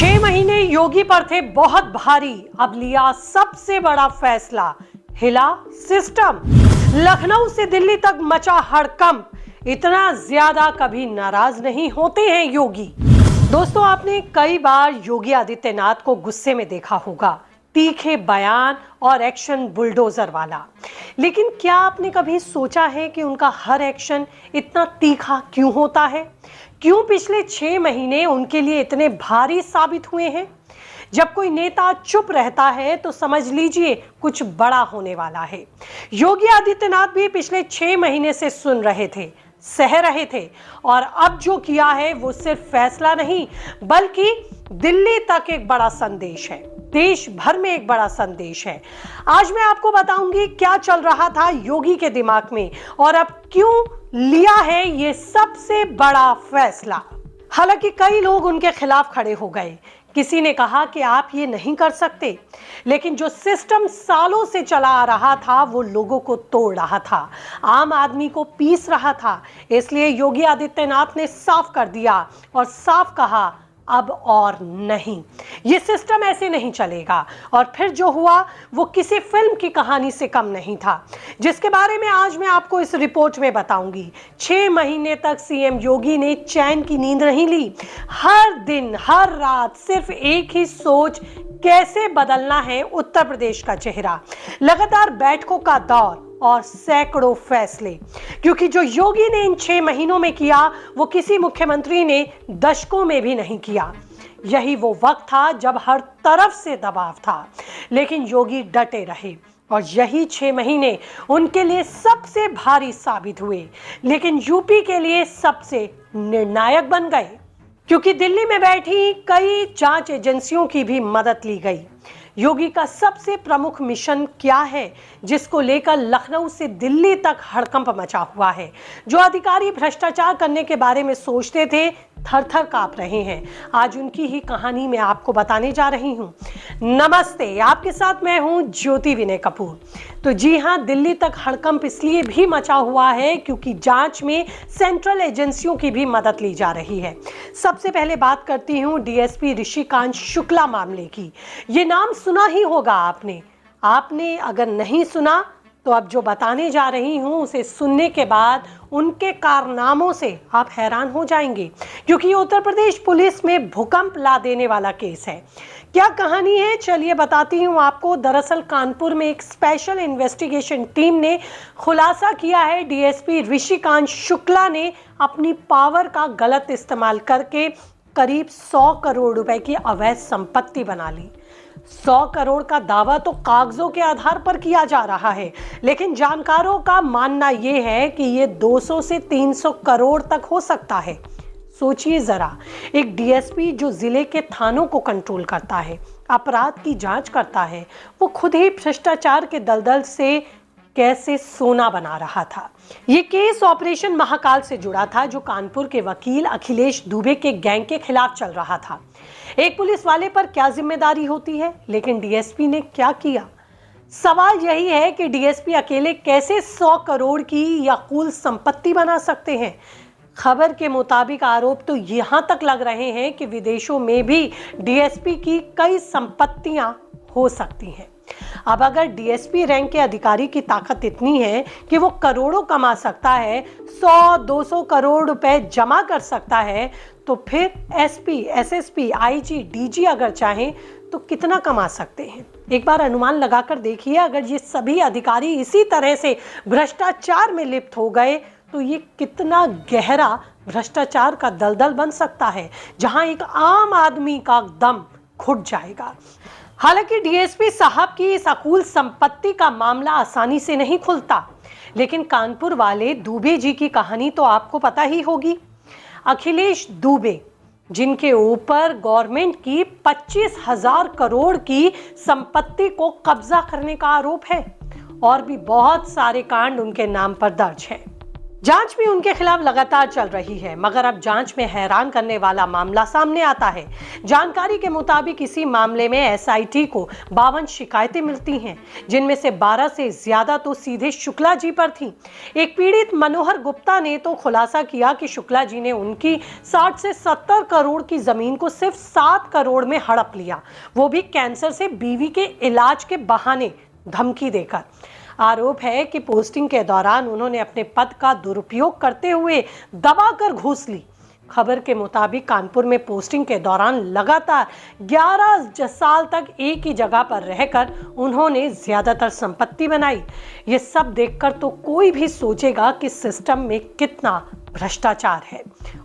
6 महीने योगी पर थे बहुत भारी, अब लिया सबसे बड़ा फैसला, हिला सिस्टम। लखनऊ से दिल्ली तक मचा हड़कंप, इतना ज्यादा कभी नाराज नहीं होते हैं योगी। दोस्तों, आपने कई बार योगी आदित्यनाथ को गुस्से में देखा होगा, तीखे बयान और एक्शन बुलडोजर वाला। लेकिन क्या आपने कभी सोचा है कि उनका हर एक्शन इतना तीखा क्यों होता है? क्यों पिछले 6 महीने उनके लिए इतने भारी साबित हुए हैं? जब कोई नेता चुप रहता है तो समझ लीजिए कुछ बड़ा होने वाला है। योगी आदित्यनाथ भी पिछले 6 महीने से सुन रहे थे, सह रहे थे, और अब जो किया है वो सिर्फ फैसला नहीं बल्कि दिल्ली तक एक बड़ा संदेश है, देश भर में एक बड़ा संदेश है। आज मैं आपको बताऊंगी क्या चल रहा था योगी के दिमाग में और अब क्यों लिया है ये सबसे बड़ा फैसला। हालांकि कई लोग उनके खिलाफ खड़े हो गए, किसी ने कहा कि आप ये नहीं कर सकते, लेकिन जो सिस्टम सालों से चला आ रहा था वो लोगों को तोड़ रहा था, आम आदमी को पीस रहा था। इसलिए योगी आदित्यनाथ ने साफ कर दिया और साफ कहा, अब और नहीं, ये सिस्टम ऐसे नहीं चलेगा। और फिर जो हुआ वो किसी फिल्म की कहानी से कम नहीं था, जिसके बारे में आज मैं आपको इस रिपोर्ट में बताऊंगी। 6 महीने तक सीएम योगी ने चैन की नींद नहीं ली। हर दिन हर रात सिर्फ एक ही सोच, कैसे बदलना है उत्तर प्रदेश का चेहरा। लगातार बैठकों का दौर और सैकड़ों फैसले, क्योंकि जो योगी ने इन 6 महीनों में किया वो किसी मुख्यमंत्री ने दशकों में भी नहीं किया। यही वो वक्त था जब हर तरफ से दबाव था, लेकिन योगी डटे रहे और यही 6 महीने उनके लिए सबसे भारी साबित हुए, लेकिन यूपी के लिए सबसे निर्णायक बन गए, क्योंकि दिल्ली में बैठी कई जांच एजेंसियों की भी मदद ली गई। योगी का सबसे प्रमुख मिशन क्या है, जिसको लेकर लखनऊ से दिल्ली तक हड़कंप मचा हुआ है? जो अधिकारी भ्रष्टाचार करने के बारे में सोचते थे थर थर कांप रहे हैं। आज उनकी ही कहानी मैं आपको बताने जा रही हूं। नमस्ते, आपके साथ मैं हूं ज्योति विनय कपूर। तो जी हां, दिल्ली तक हड़कंप इसलिए भी मचा हुआ है क्योंकि जांच में सेंट्रल एजेंसियों की भी मदद ली जा रही है। सबसे पहले बात करती हूं डीएसपी ऋषिकांत शुक्ला मामले की। ये नाम सुना ही होगा आपने अगर नहीं सुना तो अब जो बताने जा रही हूं उसे सुनने के बाद उनके कारनामों से आप हैरान हो जाएंगे, क्योंकि ये उत्तर प्रदेश पुलिस में भूकंप ला देने वाला केस है। क्या कहानी है, चलिए बताती हूँ आपको। दरअसल कानपुर में एक स्पेशल इन्वेस्टिगेशन टीम ने खुलासा किया है, डीएसपी ऋषिकांत शुक्ला ने अपनी पावर का गलत इस्तेमाल करके करीब 100 करोड़ रुपए की अवैध संपत्ति बना ली। 100 करोड़ का दावा तो कागजों के आधार पर किया जा रहा है, लेकिन जानकारों का मानना यह है कि ये 200 से 300 करोड़ तक हो सकता है। सोचिए जरा, एक डीएसपी जो जिले के थानों को कंट्रोल करता है, अपराध की जांच करता है, वो खुद ही भ्रष्टाचार के दलदल से कैसे सोना बना रहा था। ये केस ऑपरेशन महाकाल से जुड़ा था, जो कानपुर के वकील अखिलेश दुबे के गैंग के खिलाफ चल रहा था। एक पुलिस वाले पर क्या जिम्मेदारी होती है, लेकिन डीएसपी ने क्या किया? सवाल यही है कि डीएसपी अकेले कैसे 100 करोड़ की या कुल संपत्ति बना सकते हैं। खबर के मुताबिक आरोप तो यहां तक लग रहे हैं कि विदेशों में भी डीएसपी की कई संपत्तियां हो सकती हैं। अब अगर डीएसपी रैंक के अधिकारी की ताकत इतनी है कि वो करोड़ों कमा सकता है, 100-200 करोड़ रुपए जमा कर सकता है, तो फिर एसपी, एसएसपी, आईजी, डीजी अगर चाहें तो कितना कमा सकते हैं? एक बार अनुमान लगाकर देखिए, अगर ये सभी अधिकारी इसी तरह से भ्रष्टाचार में लिप्त हो गए तो ये कितना गहरा भ्रष्टाचार का दलदल बन सकता है, जहां एक आम आदमी का दम घुट जाएगा। हालांकि डीएसपी साहब की इस अकुल संपत्ति का मामला आसानी से नहीं खुलता, लेकिन कानपुर वाले दुबे जी की कहानी तो आपको पता ही होगी। अखिलेश दुबे, जिनके ऊपर गवर्नमेंट की 25,000 करोड़ की संपत्ति को कब्जा करने का आरोप है, और भी बहुत सारे कांड उनके नाम पर दर्ज हैं। जांच भी उनके खिलाफ लगातार चल रही है, मगर अब जांच में हैरान करने वाला मामला सामने आता है। जानकारी के मुताबिक इसी मामले में एसआईटी को 52 शिकायतें मिलती हैं, जिनमें से 12 से ज्यादा तो सीधे शुक्ला जी पर थीं। एक पीड़ित मनोहर गुप्ता ने तो खुलासा किया कि शुक्ला जी ने उनकी 60 से 70 करोड़ की जमीन को सिर्फ 7 करोड़ में हड़प लिया, वो भी कैंसर से बीवी के इलाज के बहाने, धमकी देकर। आरोप है कि पोस्टिंग के दौरान उन्होंने अपने पद का दुरुपयोग करते हुए दबाकर घूस ली। खबर के मुताबिक कानपुर में पोस्टिंग के दौरान लगातार 11 साल तक एक ही जगह पर रहकर उन्होंने ज्यादातर संपत्ति बनाई। ये सब देखकर तो कोई भी सोचेगा कि सिस्टम में कितना भ्रष्टाचार है,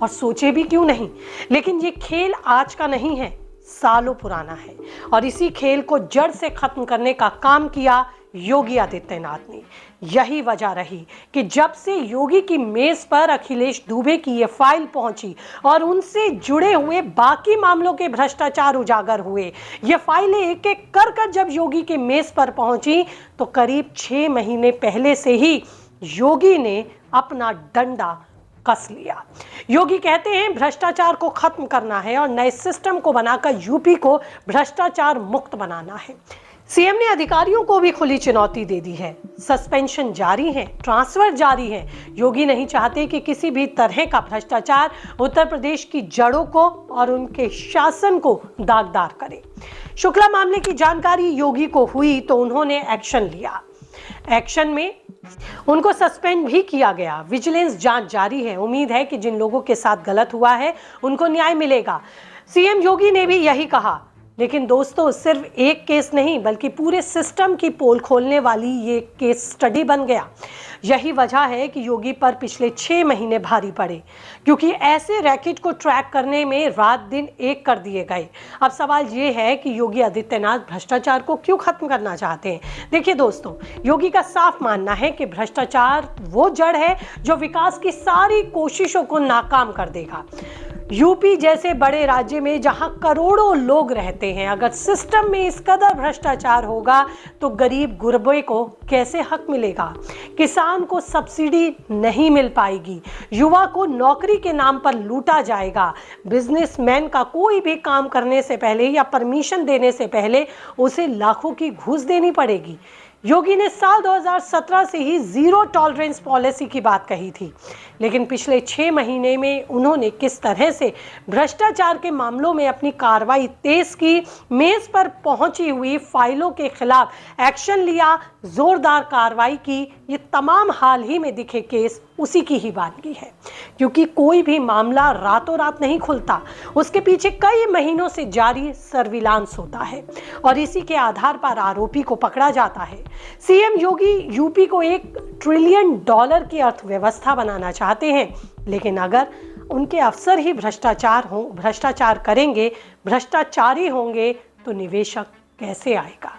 और सोचे भी क्यों नहीं। लेकिन ये खेल आज का नहीं है, सालों पुराना है, और इसी खेल को जड़ से खत्म करने का काम किया योगी आदित्यनाथ ने। यही वजह रही कि जब से योगी की मेज पर अखिलेश दुबे की ये फाइल पहुंची और उनसे जुड़े हुए बाकी मामलों के भ्रष्टाचार उजागर हुए, ये फाइलें एक एक कर जब योगी के मेज पर पहुंची तो करीब 6 महीने पहले से ही योगी ने अपना डंडा कस लिया। योगी कहते हैं भ्रष्टाचार को खत्म करना है और नए सिस्टम को बनाकर यूपी को भ्रष्टाचार मुक्त बनाना है। सीएम ने अधिकारियों को भी खुली चुनौती दे दी है। सस्पेंशन जारी है, ट्रांसफर जारी है। योगी नहीं चाहते कि किसी भी तरह का भ्रष्टाचार उत्तर प्रदेश की जड़ों को और उनके शासन को दागदार करे। शुक्ला मामले की जानकारी योगी को हुई तो उन्होंने एक्शन लिया। एक्शन में उनको सस्पेंड भी किया गया। विजिलेंस जांच जारी है। उम्मीद है कि जिन लोगों के साथ गलत हुआ है उनको न्याय मिलेगा। सीएम योगी ने भी यही कहा। लेकिन दोस्तों, सिर्फ एक केस नहीं बल्कि पूरे सिस्टम की पोल खोलने वाली ये केस स्टडी बन गया। यही वजह है कि योगी पर पिछले 6 महीने भारी पड़े, क्योंकि ऐसे रैकेट को ट्रैक करने में रात दिन एक कर दिए गए। अब सवाल ये है कि योगी आदित्यनाथ भ्रष्टाचार को क्यों खत्म करना चाहते हैं। देखिए दोस्तों, योगी का साफ मानना है कि भ्रष्टाचार वो जड़ है जो विकास की सारी कोशिशों को नाकाम कर देगा। यूपी जैसे बड़े राज्य में जहां करोड़ों लोग रहते हैं, अगर सिस्टम में इस कदर भ्रष्टाचार होगा तो गरीब गुरबे को कैसे हक मिलेगा। किसान को सब्सिडी नहीं मिल पाएगी, युवा को नौकरी के नाम पर लूटा जाएगा, बिजनेसमैन का कोई भी काम करने से पहले या परमिशन देने से पहले उसे लाखों की घूस देनी पड़ेगी। योगी ने साल 2017 से ही जीरो टॉलरेंस पॉलिसी की बात कही थी, लेकिन पिछले 6 महीने में उन्होंने किस तरह से भ्रष्टाचार के मामलों में अपनी कार्रवाई तेज की, मेज पर पहुंची हुई फाइलों के खिलाफ एक्शन लिया, जोरदार कार्रवाई की, ये तमाम हाल ही में दिखे केस उसी की ही वानगी है। क्योंकि कोई भी मामला रातों रात नहीं खुलता, उसके पीछे कई महीनों से जारी सर्विलांस होता है और इसी के आधार पर आरोपी को पकड़ा जाता है। सीएम योगी यूपी को $1 ट्रिलियन की अर्थव्यवस्था बनाना चाहते हैं, लेकिन अगर उनके अफसर ही भ्रष्टाचार करेंगे, भ्रष्टाचारी होंगे, तो निवेशक कैसे आएगा।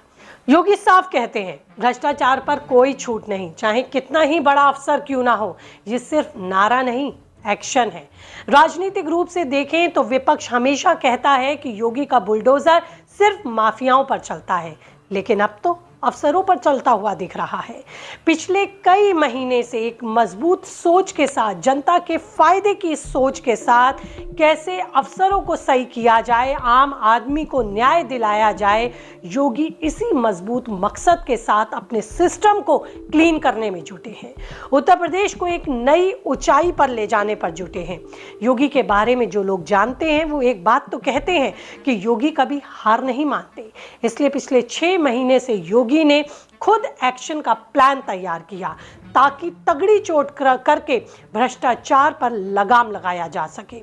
योगी साफ कहते हैं भ्रष्टाचार पर कोई छूट नहीं, चाहे कितना ही बड़ा अफसर क्यों ना हो। ये सिर्फ नारा नहीं, एक्शन है। राजनीतिक रूप से देखें तो विपक्ष हमेशा कहता है कि योगी का बुलडोजर सिर्फ माफियाओं पर चलता है, लेकिन अब तो अफसरों पर चलता हुआ दिख रहा है। पिछले कई महीने से एक मजबूत सोच के साथ, जनता के फायदे की सोच के साथ कैसे अफसरों को सही किया जाए, आम आदमी को न्याय दिलाया जाए, योगी इसी मजबूत मकसद के साथ अपने सिस्टम को क्लीन करने में जुटे हैं। उत्तर प्रदेश को एक नई ऊंचाई पर ले जाने पर जुटे हैं। योगी के बारे में जो लोग जानते हैं वो एक बात तो कहते हैं कि योगी कभी हार नहीं मानते। इसलिए पिछले 6 महीने से योगी ने खुद एक्शन का प्लान तैयार किया ताकि तगड़ी चोट करके भ्रष्टाचार पर लगाम लगाया जा सके।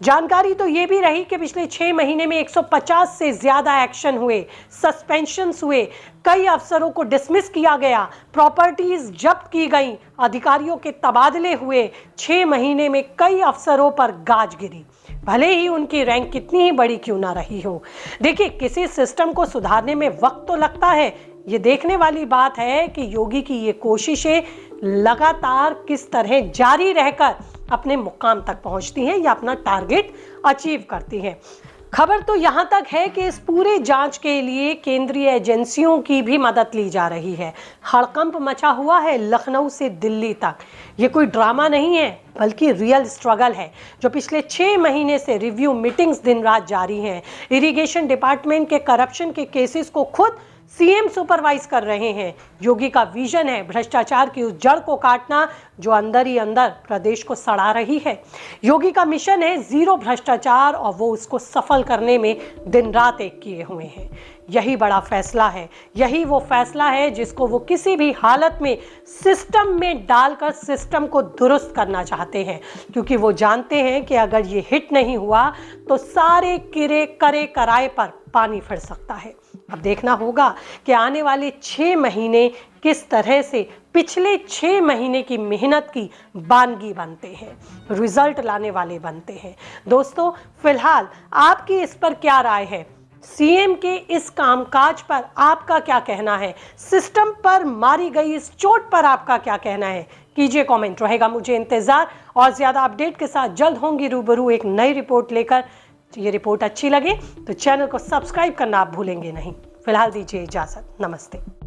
जानकारी तो ये भी रही कि पिछले 6 महीने में 150 से ज्यादा एक्शन हुए, सस्पेंशंस हुए, कई अफसरों को डिसमिस किया गया, प्रॉपर्टीज जब्त की गई, अधिकारियों के तबादले हुए। 6 महीने में कई अफसरों पर गाज गिरी, भले ही उनकी रैंक कितनी ही बड़ी क्यों ना रही हो। देखिए, किसी सिस्टम को सुधारने में वक्त तो लगता है। ये देखने वाली बात है कि योगी की ये कोशिशें लगातार किस तरह जारी रहकर अपने मुकाम तक पहुंचती हैं या अपना टारगेट अचीव करती हैं। खबर तो यहां तक है कि इस पूरे जांच के लिए केंद्रीय एजेंसियों की भी मदद ली जा रही है। हड़कंप मचा हुआ है लखनऊ से दिल्ली तक। ये कोई ड्रामा नहीं है बल्कि रियल स्ट्रगल है जो पिछले 6 महीने से रिव्यू मीटिंग्स दिन रात जारी हैं। इरिगेशन डिपार्टमेंट के करप्शन के केसेस को खुद सीएम सुपरवाइज कर रहे हैं। योगी का विजन है भ्रष्टाचार की उस जड़ को काटना जो अंदर ही अंदर प्रदेश को सड़ा रही है। योगी का मिशन है जीरो भ्रष्टाचार और वो उसको सफल करने में दिन रात एक किए हुए हैं। यही बड़ा फैसला है, यही वो फैसला है जिसको वो किसी भी हालत में सिस्टम में डालकर सिस्टम को दुरुस्त करना चाहते हैं, क्योंकि वो जानते हैं कि अगर ये हिट नहीं हुआ तो सारे किरे करे कराए पर पानी फिर सकता है। अब देखना होगा कि आने वाले 6 महीने किस तरह से पिछले 6 महीने की मेहनत की बानगी बनते हैं, रिजल्ट लाने वाले बनते हैं। दोस्तों, फिलहाल आपकी इस पर क्या राय है? सीएम के इस कामकाज पर आपका क्या कहना है? सिस्टम पर मारी गई इस चोट पर आपका क्या कहना है? कीजिए कमेंट, रहेगा मुझे इंतजार। और ज्यादा अपडेट के साथ जल्द होंगी रूबरू एक नई रिपोर्ट लेकर। ये रिपोर्ट अच्छी लगे तो चैनल को सब्सक्राइब करना आप भूलेंगे नहीं। फिलहाल दीजिए इजाजत, नमस्ते।